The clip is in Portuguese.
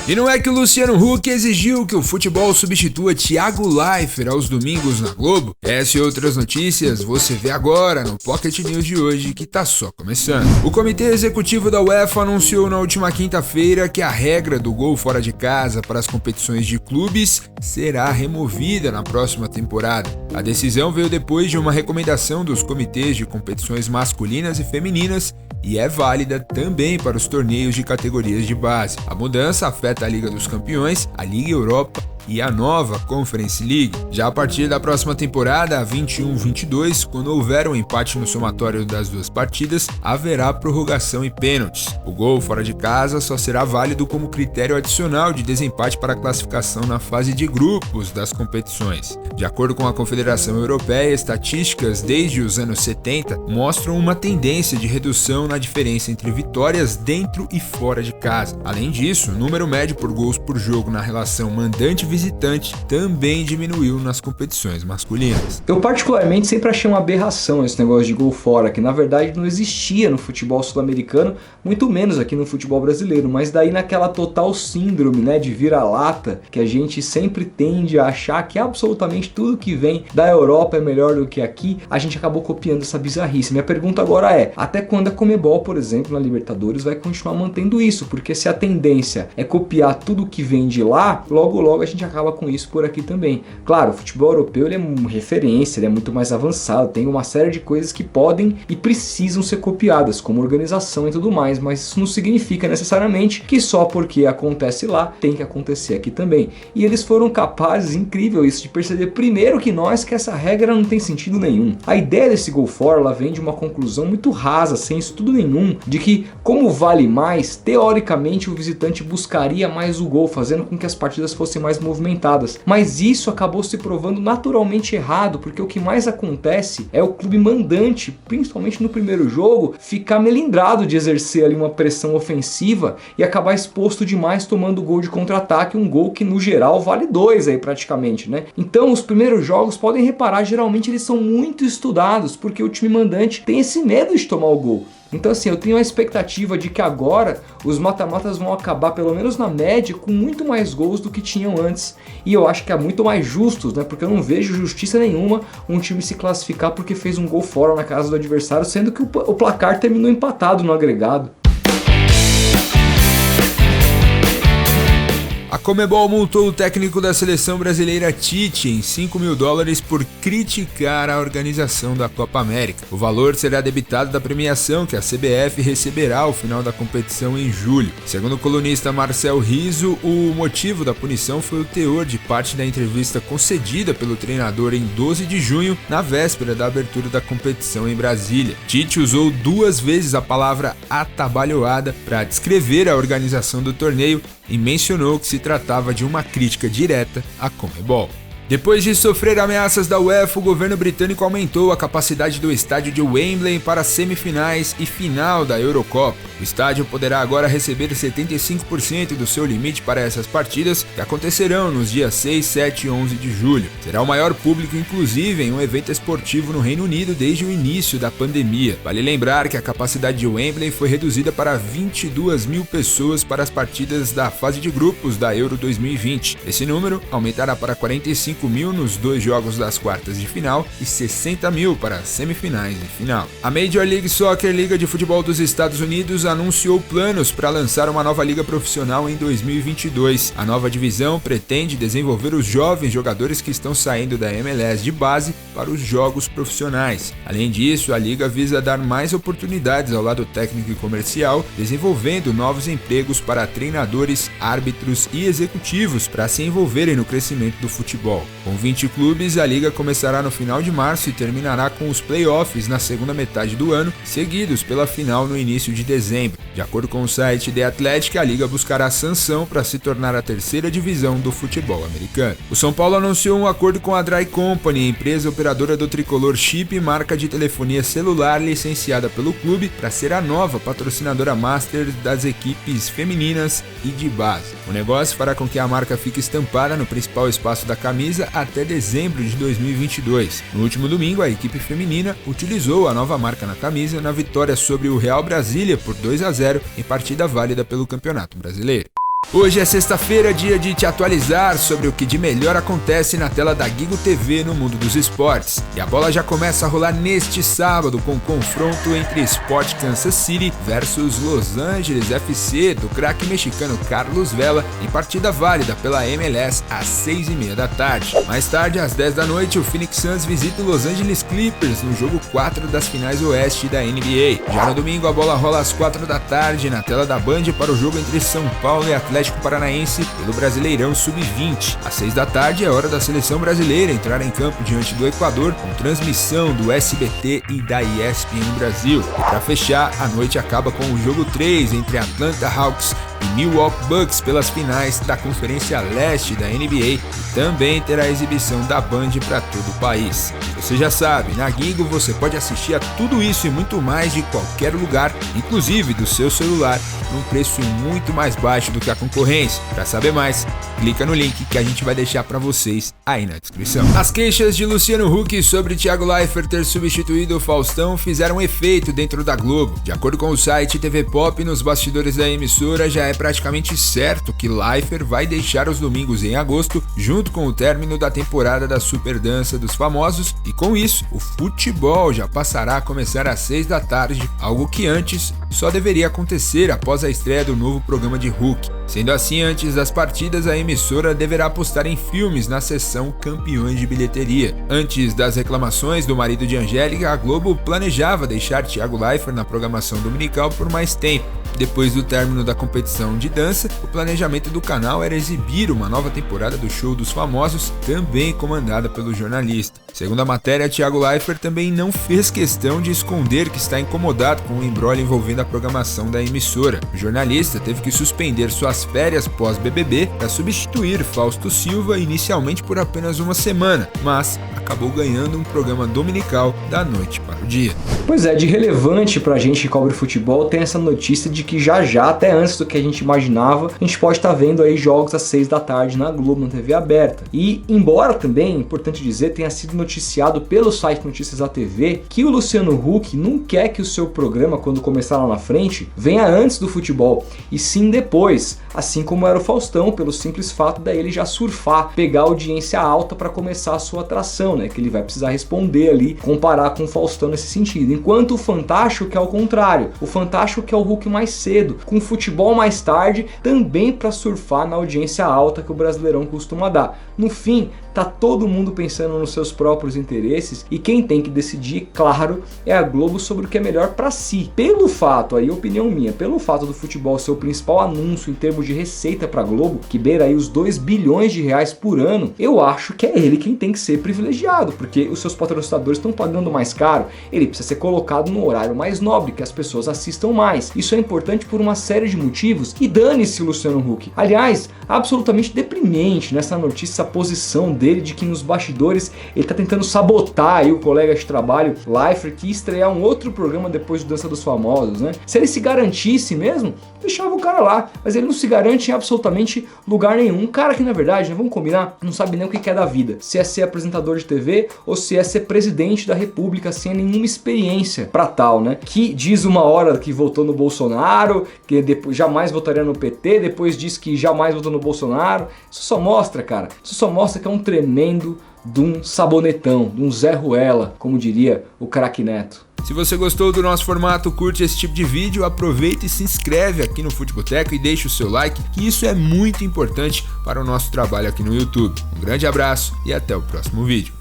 E não é que o Luciano Huck exigiu que o futebol substitua Thiago Leifert aos domingos na Globo? Essa e outras notícias você vê agora no Pocket News de hoje, que tá só começando. O Comitê Executivo da UEFA anunciou na última quinta-feira que a regra do gol fora de casa para as competições de clubes será removida na próxima temporada. A decisão veio depois de uma recomendação dos comitês de competições masculinas e femininas e é válida também para os torneios de categorias de base. A mudança afeta a Liga dos Campeões, a Liga Europa e a nova Conference League. Já a partir da próxima temporada, a 21-22, quando houver um empate no somatório das duas partidas, haverá prorrogação e pênaltis. O gol fora de casa só será válido como critério adicional de desempate para a classificação na fase de grupos das competições. De acordo com a Confederação Europeia, estatísticas desde os anos 70 mostram uma tendência de redução na diferença entre vitórias dentro e fora de casa. Além disso, o número médio por gols por jogo na relação mandante-visitante também diminuiu nas competições masculinas. Eu particularmente sempre achei uma aberração esse negócio de gol fora, que na verdade não existia no futebol sul-americano, muito menos aqui no futebol brasileiro, mas daí naquela total síndrome, de vira-lata, que a gente sempre tende a achar que absolutamente tudo que vem da Europa é melhor do que aqui, a gente acabou copiando essa bizarrice. Minha pergunta agora é, até quando a Conmebol, por exemplo, na Libertadores vai continuar mantendo isso? Porque se a tendência é copiar tudo que vem de lá, logo a gente acaba com isso por aqui também. Claro, o futebol europeu ele é uma referência, ele é muito mais avançado, tem uma série de coisas que podem e precisam ser copiadas, como organização e tudo mais, mas isso não significa necessariamente que só porque acontece lá, tem que acontecer aqui também. E eles foram capazes, incrível isso, de perceber primeiro que nós que essa regra não tem sentido nenhum. A ideia desse gol fora, ela vem de uma conclusão muito rasa, sem estudo nenhum, de que como vale mais, teoricamente o visitante buscaria mais o gol, fazendo com que as partidas fossem mais movimentadas. Mas isso acabou se provando naturalmente errado, porque o que mais acontece é o clube mandante, principalmente no primeiro jogo, ficar melindrado de exercer ali uma pressão ofensiva e acabar exposto demais tomando gol de contra-ataque, um gol que no geral vale 2 aí praticamente, Então os primeiros jogos, podem reparar, geralmente eles são muito estudados, porque o time mandante tem esse medo de tomar o gol. Então assim, eu tenho a expectativa de que agora os mata-matas vão acabar, pelo menos na média, com muito mais gols do que tinham antes. E eu acho que é muito mais justos, porque eu não vejo justiça nenhuma um time se classificar porque fez um gol fora na casa do adversário, sendo que o placar terminou empatado no agregado. A Conmebol multou o técnico da seleção brasileira Tite em $5 mil por criticar a organização da Copa América. O valor será debitado da premiação que a CBF receberá ao final da competição em julho. Segundo o colunista Marcel Rizzo, o motivo da punição foi o teor de parte da entrevista concedida pelo treinador em 12 de junho, na véspera da abertura da competição em Brasília. Tite usou 2 vezes a palavra atabalhoada para descrever a organização do torneio e mencionou que se tratava de uma crítica direta à Conmebol. Depois de sofrer ameaças da UEFA, o governo britânico aumentou a capacidade do estádio de Wembley para semifinais e final da Eurocopa. O estádio poderá agora receber 75% do seu limite para essas partidas, que acontecerão nos dias 6, 7 e 11 de julho. Será o maior público, inclusive, em um evento esportivo no Reino Unido desde o início da pandemia. Vale lembrar que a capacidade de Wembley foi reduzida para 22 mil pessoas para as partidas da fase de grupos da Euro 2020. Esse número aumentará para 45 mil nos 2 jogos das quartas de final e 60 mil para as semifinais e final. A Major League Soccer, Liga de Futebol dos Estados Unidos, anunciou planos para lançar uma nova liga profissional em 2022. A nova divisão pretende desenvolver os jovens jogadores que estão saindo da MLS de base para os jogos profissionais. Além disso, a liga visa dar mais oportunidades ao lado técnico e comercial, desenvolvendo novos empregos para treinadores, árbitros e executivos para se envolverem no crescimento do futebol. Com 20 clubes, a liga começará no final de março e terminará com os playoffs na segunda metade do ano, seguidos pela final no início de dezembro. De acordo com o site The Athletic, a liga buscará sanção para se tornar a 3ª divisão do futebol americano. O São Paulo anunciou um acordo com a Dry Company, empresa operadora do tricolor Chip, marca de telefonia celular licenciada pelo clube, para ser a nova patrocinadora master das equipes femininas e de base. O negócio fará com que a marca fique estampada no principal espaço da camisa até dezembro de 2022. No último domingo, a equipe feminina utilizou a nova marca na camisa na vitória sobre o Real Brasília por 2-0 em partida válida pelo Campeonato Brasileiro. Hoje é sexta-feira, dia de te atualizar sobre o que de melhor acontece na tela da Gigo TV no mundo dos esportes. E a bola já começa a rolar neste sábado com o confronto entre Sport Kansas City versus Los Angeles FC do craque mexicano Carlos Vela, em partida válida pela MLS às 6h30 da tarde. Mais tarde, às 10 da noite, o Phoenix Suns visita o Los Angeles Clippers no jogo 4 das finais oeste da NBA. Já no domingo, a bola rola às 4 da tarde na tela da Band para o jogo entre São Paulo e Atlético Paranaense pelo Brasileirão Sub-20. Às 6 da tarde é hora da seleção brasileira entrar em campo diante do Equador com transmissão do SBT e da ESPN Brasil. E para fechar, a noite acaba com o jogo 3 entre Atlanta Hawks e Milwaukee Bucks pelas finais da Conferência Leste da NBA e também terá exibição da Band para todo o país. Você já sabe, na Gigo você pode assistir a tudo isso e muito mais de qualquer lugar, inclusive do seu celular, num preço muito mais baixo do que a concorrência. Para saber mais, clica no link que a gente vai deixar para vocês aí na descrição. As queixas de Luciano Huck sobre Thiago Leifert ter substituído o Faustão fizeram efeito dentro da Globo. De acordo com o site TV Pop, nos bastidores da emissora já é praticamente certo que Leifert vai deixar os domingos em agosto, junto com o término da temporada da Super Dança dos Famosos, e com isso, o futebol já passará a começar às 6 da tarde, algo que antes só deveria acontecer após a estreia do novo programa de Huck. Sendo assim, antes das partidas, a emissora deverá apostar em filmes na seção Campeões de Bilheteria. Antes das reclamações do marido de Angélica, a Globo planejava deixar Thiago Leifert na programação dominical por mais tempo. Depois do término da competição de dança, o planejamento do canal era exibir uma nova temporada do Show dos Famosos, também comandada pelo jornalista. Segundo a matéria, Thiago Leifert também não fez questão de esconder que está incomodado com o imbróglio envolvendo a programação da emissora. O jornalista teve que suspender suas férias pós-BBB para substituir Fausto Silva inicialmente por apenas uma semana, mas acabou ganhando um programa dominical da noite para o dia. Pois é, de relevante pra gente que cobre futebol tem essa notícia de que já, até antes do que a gente imaginava, a gente pode estar vendo aí jogos às 6 da tarde na Globo, na TV aberta. E embora também, importante dizer, tenha sido noticiado pelo site Notícias da TV que o Luciano Huck não quer que o seu programa, quando começar lá na frente, venha antes do futebol, e sim depois, assim como era o Faustão, pelo simples fato da ele já surfar, pegar audiência alta para começar a sua atração, né? Que ele vai precisar responder ali, comparar com o Faustão nesse sentido. Enquanto o Fantástico é o contrário, o Fantástico que é o Huck mais cedo, com o futebol mais tarde, também para surfar na audiência alta que o Brasileirão costuma dar. No fim, tá todo mundo pensando nos seus próprios interesses e quem tem que decidir, claro, é a Globo sobre o que é melhor para si. Pelo fato, aí opinião minha, pelo fato do futebol ser o principal anúncio em termos de receita para a Globo, que beira aí os 2 bilhões de reais por ano, eu acho que é ele quem tem que ser privilegiado, porque os seus patrocinadores estão pagando mais caro, ele precisa ser colocado no horário mais nobre, que as pessoas assistam mais. Isso é importante por uma série de motivos e dane-se o Luciano Huck. Aliás, absolutamente deprimente nessa notícia essa posição dele de que nos bastidores ele tá tentando sabotar aí o colega de trabalho Leifert, que ia estrear um outro programa depois do Dança dos Famosos, né? Se ele se garantisse mesmo, deixava o cara lá, mas ele não se garante em absolutamente lugar nenhum. Um cara que na verdade, né, vamos combinar, não sabe nem o que é da vida, se é ser apresentador de TV ou se é ser presidente da República sem nenhuma experiência pra tal, né? Que diz uma hora que votou no Bolsonaro, que depois jamais votaria no PT, depois diz que jamais votou no Bolsonaro. Isso só mostra, cara, isso só mostra que é um tremendo de um sabonetão, de um Zé Ruela, como diria o craque Neto. Se você gostou do nosso formato, curte esse tipo de vídeo, aproveita e se inscreve aqui no Futeboteco e deixa o seu like, que isso é muito importante para o nosso trabalho aqui no YouTube. Um grande abraço e até o próximo vídeo.